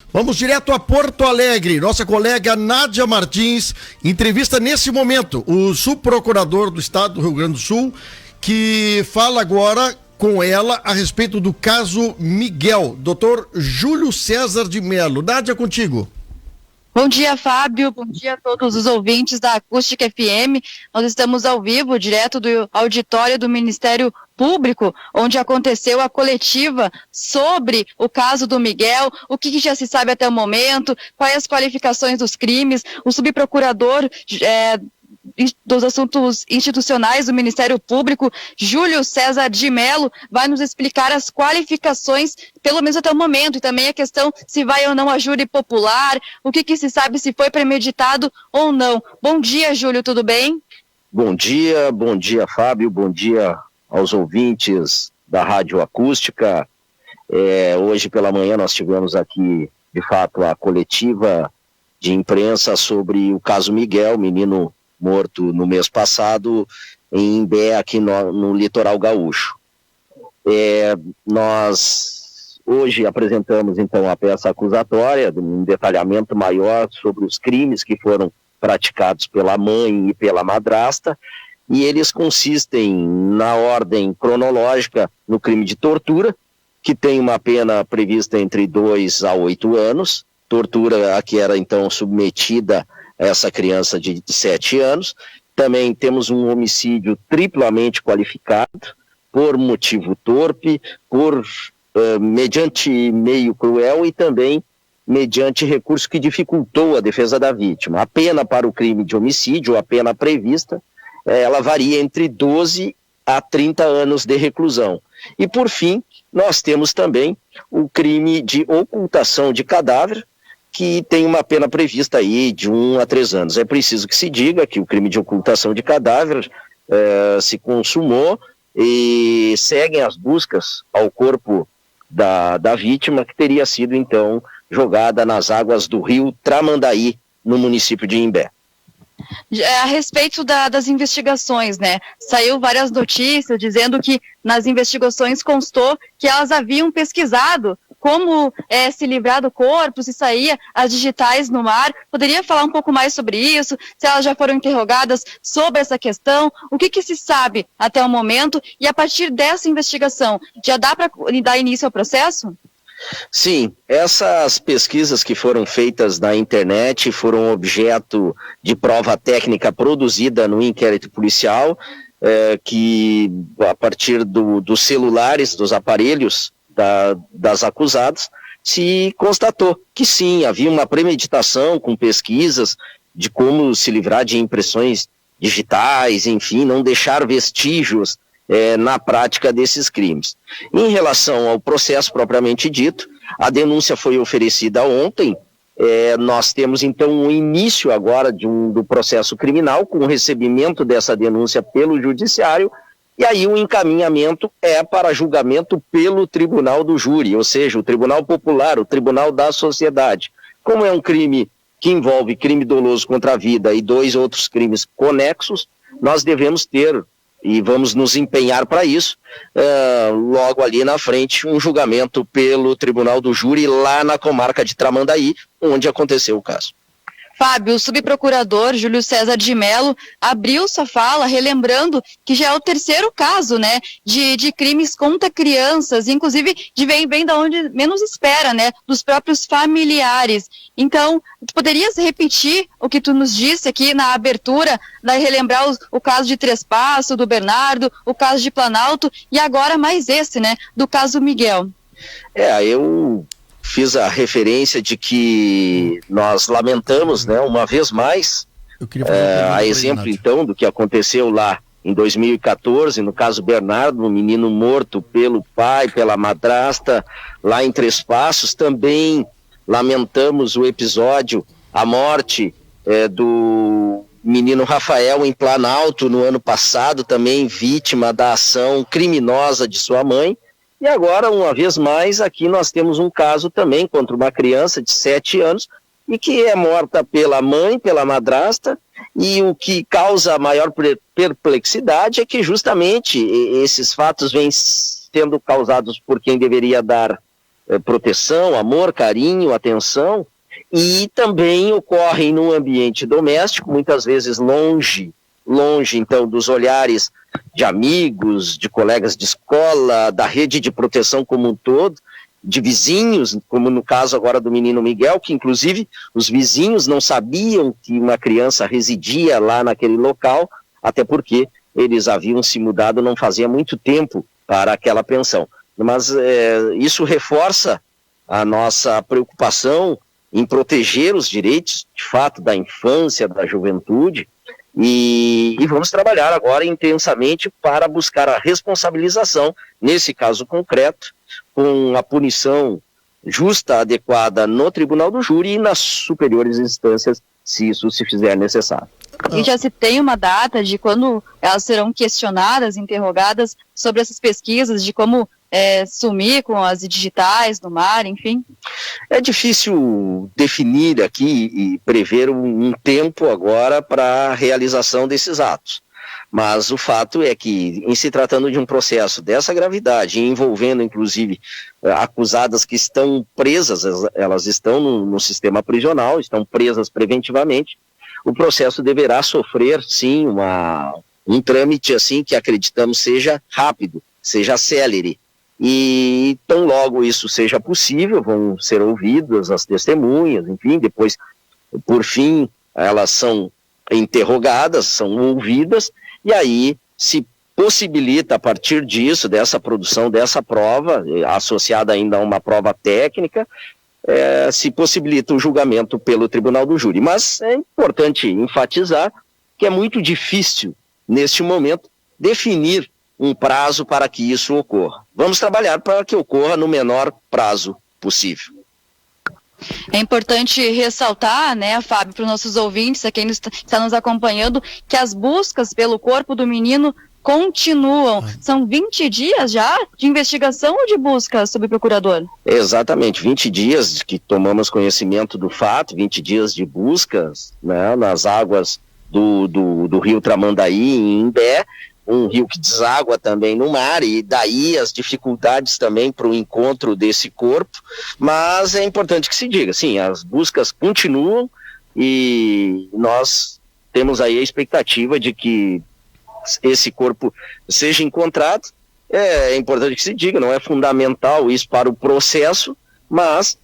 Vamos direto a Porto Alegre. Nossa colega Nádia Martins entrevista nesse momento o subprocurador do estado do Rio Grande do Sul, que fala agora com ela a respeito do caso Miguel, Dr. Júlio César de Mello. Nádia, contigo. Bom dia, Fábio. Bom dia a todos os ouvintes da Acústica FM. Nós estamos ao vivo, direto do auditório do Ministério Público, onde aconteceu a coletiva sobre o caso do Miguel, o que já se sabe até o momento, quais as qualificações dos crimes. O subprocurador dos assuntos institucionais do Ministério Público, Júlio César de Mello, vai nos explicar as qualificações, pelo menos até o momento, e também a questão se vai ou não a júri popular, o que se sabe se foi premeditado ou não. Bom dia, Júlio, tudo bem? Bom dia, Fábio, bom dia aos ouvintes da Rádio Acústica. Hoje pela manhã nós tivemos aqui, de fato, a coletiva de imprensa sobre o caso Miguel, menino morto no mês passado em Imbé, aqui no litoral gaúcho. Nós hoje apresentamos então a peça acusatória, um detalhamento maior sobre os crimes que foram praticados pela mãe e pela madrasta, e eles consistem na ordem cronológica no crime de tortura, que tem uma pena prevista entre 2 a 8 anos, tortura a que era então submetida essa criança de 7 anos. Também temos um homicídio triplamente qualificado, por motivo torpe, mediante meio cruel e também mediante recurso que dificultou a defesa da vítima. A pena para o crime de homicídio, a pena prevista, ela varia entre 12 a 30 anos de reclusão. E por fim, nós temos também o crime de ocultação de cadáver, que tem uma pena prevista aí de 1 a 3 anos. É preciso que se diga que o crime de ocultação de cadáver se consumou e seguem as buscas ao corpo da vítima, que teria sido então jogada nas águas do rio Tramandaí, no município de Imbé. A respeito das investigações, né? Saiu várias notícias dizendo que nas investigações constou que elas haviam pesquisado como se livrar do corpo, se saía as digitais no mar. Poderia falar um pouco mais sobre isso? Se elas já foram interrogadas sobre essa questão? O que se sabe até o momento? E a partir dessa investigação, já dá para dar início ao processo? Sim, essas pesquisas que foram feitas na internet foram objeto de prova técnica produzida no inquérito policial, que a partir dos celulares, dos aparelhos das acusadas, se constatou que sim, havia uma premeditação com pesquisas de como se livrar de impressões digitais, enfim, não deixar vestígios na prática desses crimes. Em relação ao processo propriamente dito, a denúncia foi oferecida ontem. Nós temos então um início agora do processo criminal, com o recebimento dessa denúncia pelo judiciário, e aí o encaminhamento para julgamento pelo tribunal do júri, ou seja, o tribunal popular, o tribunal da sociedade. Como é um crime que envolve crime doloso contra a vida e 2 outros crimes conexos, nós devemos ter, e vamos nos empenhar para isso, logo ali na frente, um julgamento pelo tribunal do júri lá na comarca de Tramandaí, onde aconteceu o caso. Fábio, o subprocurador Júlio César de Mello abriu sua fala relembrando que já é o 3º caso, né, de crimes contra crianças, inclusive vem da onde menos espera, né, dos próprios familiares. Então, tu poderias repetir o que tu nos disse aqui na abertura, relembrar o caso de Três Passos, do Bernardo, o caso de Planalto e agora mais esse, né, do caso Miguel? Eu fiz a referência de que nós lamentamos, né, uma vez mais, a exemplo então do que aconteceu lá em 2014, no caso Bernardo, um menino morto pelo pai, pela madrasta, lá em Três Passos. Também lamentamos o episódio, a morte do menino Rafael em Planalto no ano passado, também vítima da ação criminosa de sua mãe. E agora, uma vez mais, aqui nós temos um caso também contra uma criança de 7 anos e que é morta pela mãe, pela madrasta, e o que causa maior perplexidade é que justamente esses fatos vêm sendo causados por quem deveria dar proteção, amor, carinho, atenção, e também ocorrem num ambiente doméstico, muitas vezes longe então dos olhares de amigos, de colegas de escola, da rede de proteção como um todo, de vizinhos, como no caso agora do menino Miguel, que inclusive os vizinhos não sabiam que uma criança residia lá naquele local, até porque eles haviam se mudado não fazia muito tempo para aquela pensão. Mas isso reforça a nossa preocupação em proteger os direitos, de fato, da infância, da juventude, e vamos trabalhar agora intensamente para buscar a responsabilização, nesse caso concreto, com a punição justa, adequada no tribunal do júri e nas superiores instâncias, se isso se fizer necessário. E já se tem uma data de quando elas serão questionadas, interrogadas sobre essas pesquisas, de como sumir com as digitais no mar, enfim? É difícil definir aqui e prever um tempo agora para a realização desses atos. Mas o fato é que, em se tratando de um processo dessa gravidade, envolvendo inclusive acusadas que estão presas, elas estão no sistema prisional, estão presas preventivamente, o processo deverá sofrer, sim, um trâmite assim que acreditamos seja rápido, seja célere. E tão logo isso seja possível, vão ser ouvidas as testemunhas, enfim, depois, por fim, elas são interrogadas, são ouvidas, e aí se possibilita, a partir disso, dessa produção, dessa prova, associada ainda a uma prova técnica, se possibilita o julgamento pelo tribunal do júri. Mas é importante enfatizar que é muito difícil, neste momento, definir um prazo para que isso ocorra. Vamos trabalhar para que ocorra no menor prazo possível. É importante ressaltar, né, Fábio, para os nossos ouvintes, a quem está nos acompanhando, que as buscas pelo corpo do menino continuam. São 20 dias já de investigação ou de busca, subprocurador? Exatamente, 20 dias que tomamos conhecimento do fato, 20 dias de buscas, né, nas águas do rio Tramandaí, em Imbé, um rio que deságua também no mar, e daí as dificuldades também para o encontro desse corpo, mas é importante que se diga, sim, as buscas continuam e nós temos aí a expectativa de que esse corpo seja encontrado. É importante que se diga, não é fundamental isso para o processo, mas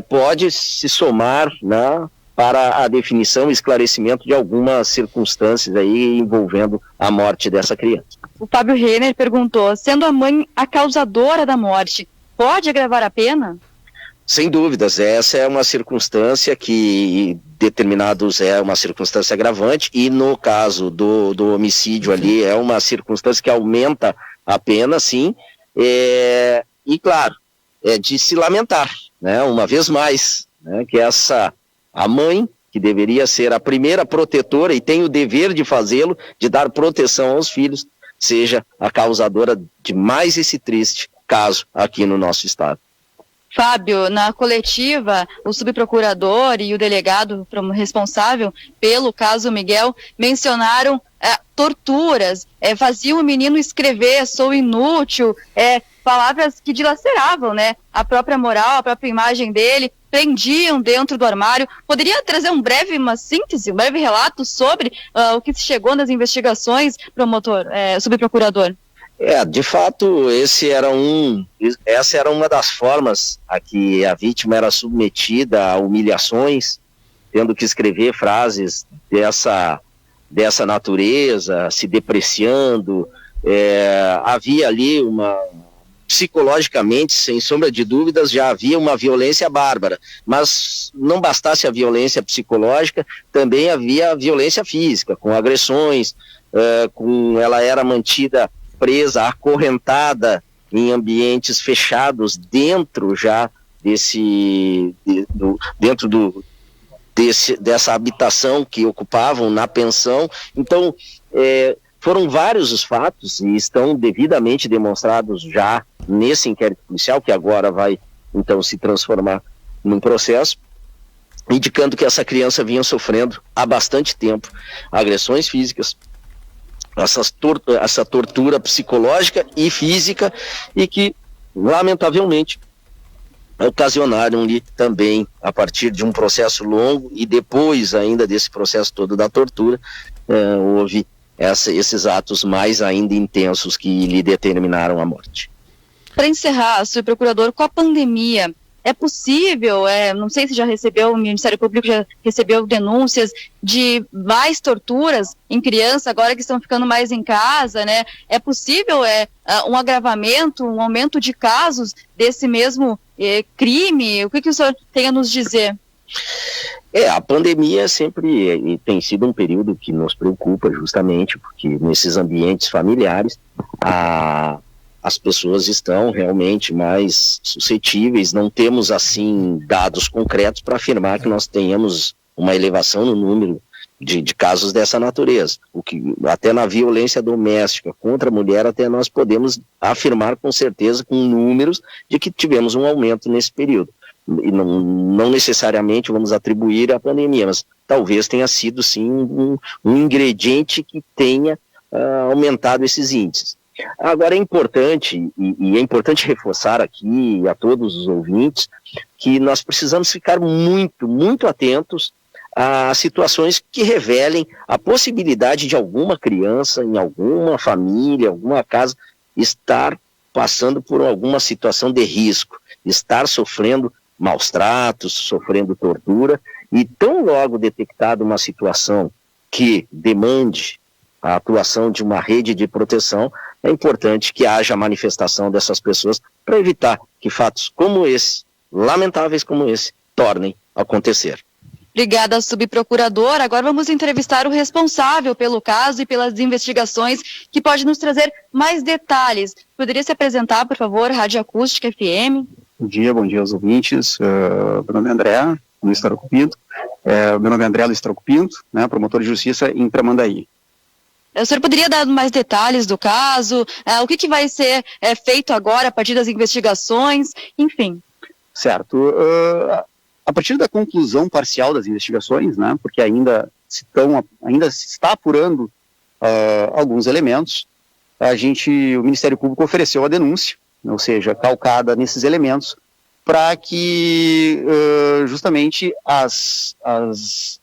pode se somar, né, para a definição e esclarecimento de algumas circunstâncias aí envolvendo a morte dessa criança. O Fábio Renner perguntou, sendo a mãe a causadora da morte, pode agravar a pena? Sem dúvidas, essa é uma circunstância que determinados é uma circunstância agravante, e no caso do homicídio ali é uma circunstância que aumenta a pena, sim, e claro, é de se lamentar, né, uma vez mais, né, que a mãe, que deveria ser a primeira protetora e tem o dever de fazê-lo, de dar proteção aos filhos, seja a causadora de mais esse triste caso aqui no nosso estado. Fábio, na coletiva, o subprocurador e o delegado responsável pelo caso Miguel mencionaram torturas, faziam o menino escrever, sou inútil, palavras que dilaceravam, né, a própria moral, a própria imagem dele, prendiam dentro do armário. Poderia trazer uma síntese, um breve relato sobre o que se chegou nas investigações, subprocurador? De fato, essa era uma das formas a que a vítima era submetida a humilhações, tendo que escrever frases dessa natureza, se depreciando. Havia ali psicologicamente, sem sombra de dúvidas, já havia uma violência bárbara, mas não bastasse a violência psicológica, também havia a violência física, com agressões, ela era mantida presa, acorrentada em ambientes fechados dentro já dessa habitação que ocupavam na pensão. Então, foram vários os fatos e estão devidamente demonstrados já nesse inquérito policial, que agora vai então se transformar num processo, indicando que essa criança vinha sofrendo há bastante tempo agressões físicas, essa tortura psicológica e física, e que, lamentavelmente, ocasionaram-lhe também, a partir de um processo longo e depois ainda desse processo todo da tortura, houve esses atos mais ainda intensos que lhe determinaram a morte. Para encerrar, senhor procurador, com a pandemia, é possível, não sei se já recebeu, o Ministério Público já recebeu denúncias de mais torturas em crianças, agora que estão ficando mais em casa, né? É possível um agravamento, um aumento de casos desse mesmo crime? O que o senhor tem a nos dizer? A pandemia sempre tem sido um período que nos preocupa, justamente porque nesses ambientes familiares as pessoas estão realmente mais suscetíveis. Não temos, assim, dados concretos para afirmar que nós tenhamos uma elevação no número de casos dessa natureza. O que, até na violência doméstica contra a mulher, até nós podemos afirmar com certeza, com números, de que tivemos um aumento nesse período. E não necessariamente vamos atribuir à pandemia, mas talvez tenha sido, sim, um ingrediente que tenha aumentado esses índices. Agora é importante, e é importante reforçar aqui a todos os ouvintes, que nós precisamos ficar muito, muito atentos a situações que revelem a possibilidade de alguma criança, em alguma família, alguma casa, estar passando por alguma situação de risco, estar sofrendo maus tratos, sofrendo tortura, e tão logo detectada uma situação que demande a atuação de uma rede de proteção, é importante que haja a manifestação dessas pessoas para evitar que fatos como esse, lamentáveis como esse, tornem a acontecer. Obrigada, subprocurador. Agora vamos entrevistar o responsável pelo caso e pelas investigações, que pode nos trazer mais detalhes. Poderia se apresentar, por favor, Rádio Acústica FM? Bom dia aos ouvintes. Meu nome é André Luiz Taroco Pinto. Meu nome é André Luiz Taroco Pinto, né, promotor de justiça em Tramandaí. O senhor poderia dar mais detalhes do caso? O que vai ser feito agora a partir das investigações? Enfim. Certo. A partir da conclusão parcial das investigações, né, porque ainda se está apurando alguns elementos, o Ministério Público ofereceu a denúncia, ou seja, calcada nesses elementos, para que justamente as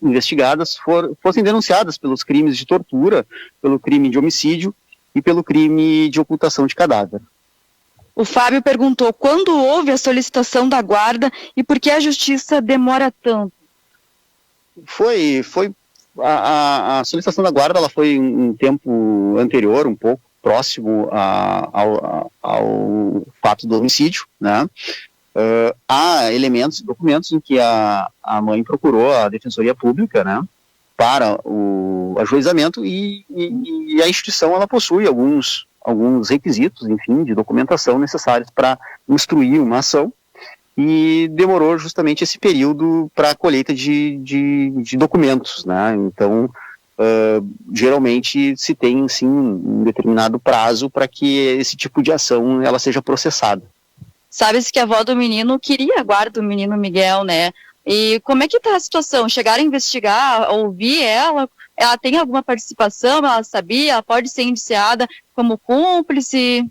investigadas fossem denunciadas pelos crimes de tortura, pelo crime de homicídio e pelo crime de ocultação de cadáver. O Fábio perguntou quando houve a solicitação da guarda e por que a justiça demora tanto. A solicitação da guarda, ela foi um tempo anterior, um pouco próximo ao fato do homicídio, né? Há elementos e documentos em que a mãe procurou a Defensoria Pública, né, para o ajuizamento e a instituição ela possui alguns requisitos, enfim, de documentação necessários para instruir uma ação, e demorou justamente esse período para a colheita de documentos, né? Então, geralmente se tem, sim, um determinado prazo para que esse tipo de ação ela seja processada. Sabe-se que a avó do menino queria a guarda do menino Miguel, né? E como é que está a situação? Chegaram a investigar, a ouvir ela? Ela tem alguma participação? Ela sabia? Ela pode ser indiciada como cúmplice?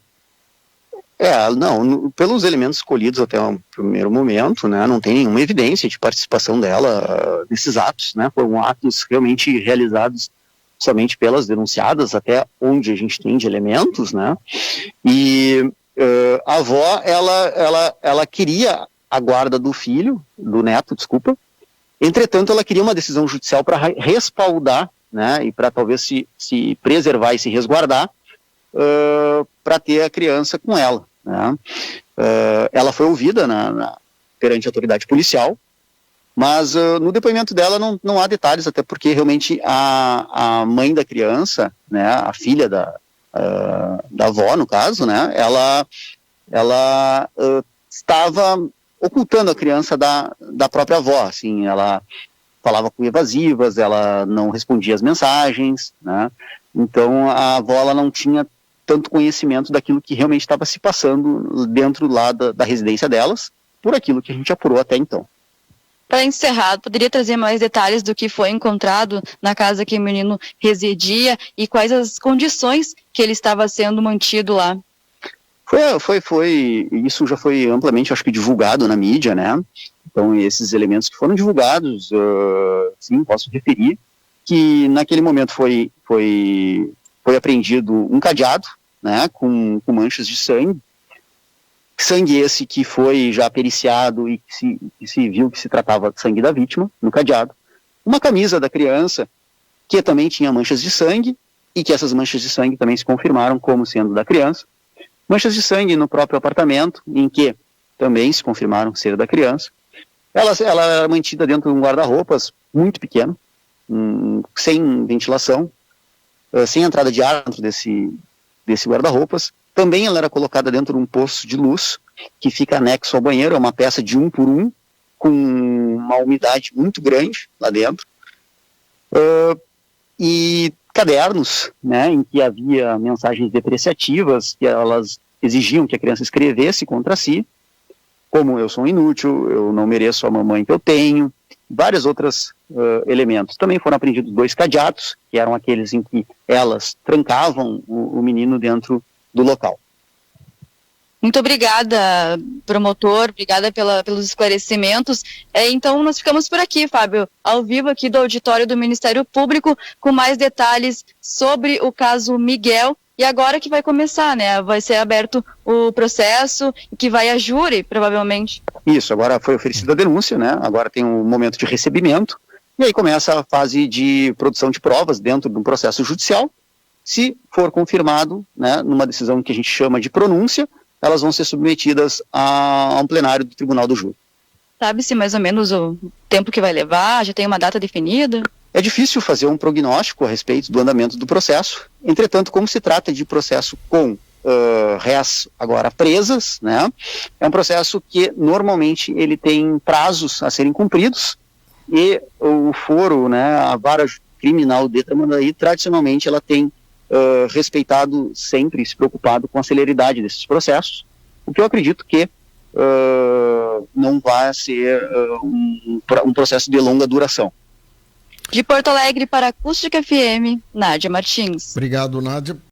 Não, pelos elementos escolhidos até o primeiro momento, né, não tem nenhuma evidência de participação dela nesses atos, né? Foram atos realmente realizados somente pelas denunciadas, até onde a gente tem de elementos, né? E a avó, ela queria a guarda do neto, entretanto ela queria uma decisão judicial para respaldar, né, e para talvez se preservar e se resguardar, para ter a criança com ela, né. Ela foi ouvida perante a autoridade policial, mas no depoimento dela não há detalhes, até porque realmente a mãe da criança, né, a filha da avó, no caso, né, ela estava ocultando a criança da própria avó, assim, ela falava com evasivas, ela não respondia as mensagens, né, então a avó ela não tinha tanto conhecimento daquilo que realmente estava se passando dentro lá da residência delas, por aquilo que a gente apurou até então. Para encerrar, poderia trazer mais detalhes do que foi encontrado na casa que o menino residia e quais as condições que ele estava sendo mantido lá? Isso já foi amplamente, acho que, divulgado na mídia, né? Então, esses elementos que foram divulgados, sim, posso referir, que naquele momento foi apreendido um cadeado, né, com manchas de sangue esse que foi já periciado e que se viu que se tratava de sangue da vítima, no cadeado, uma camisa da criança, que também tinha manchas de sangue, e que essas manchas de sangue também se confirmaram como sendo da criança, manchas de sangue no próprio apartamento, em que também se confirmaram ser da criança. Ela era mantida dentro de um guarda-roupas muito pequeno, sem ventilação, sem entrada de ar dentro desse guarda-roupas. Também ela era colocada dentro de um poço de luz, que fica anexo ao banheiro, é uma peça de 1 por 1, com uma umidade muito grande lá dentro. E cadernos, né, em que havia mensagens depreciativas, que elas exigiam que a criança escrevesse contra si, como eu sou um inútil, eu não mereço a mamãe que eu tenho, vários outros elementos. Também foram apreendidos 2 cadeados, que eram aqueles em que elas trancavam o menino dentro do local. Muito obrigada, promotor, obrigada pelos esclarecimentos. Então, nós ficamos por aqui, Fábio, ao vivo aqui do auditório do Ministério Público, com mais detalhes sobre o caso Miguel. E agora que vai começar, né? Vai ser aberto o processo, que vai a júri, provavelmente. Isso, agora foi oferecida a denúncia, né? Agora tem um momento de recebimento, e aí começa a fase de produção de provas dentro de um processo judicial. Se for confirmado, né, numa decisão que a gente chama de pronúncia, elas vão ser submetidas a um plenário do Tribunal do Júri. Sabe-se mais ou menos o tempo que vai levar? Já tem uma data definida? É difícil fazer um prognóstico a respeito do andamento do processo. Entretanto, como se trata de processo com réis agora presas, né, é um processo que normalmente ele tem prazos a serem cumpridos, e o foro, né, a vara criminal de Tramandaí, tradicionalmente ela tem respeitado sempre, se preocupado com a celeridade desses processos, o que eu acredito que não vai ser um processo de longa duração. De Porto Alegre para a Acústica FM, Nádia Martins. Obrigado, Nádia.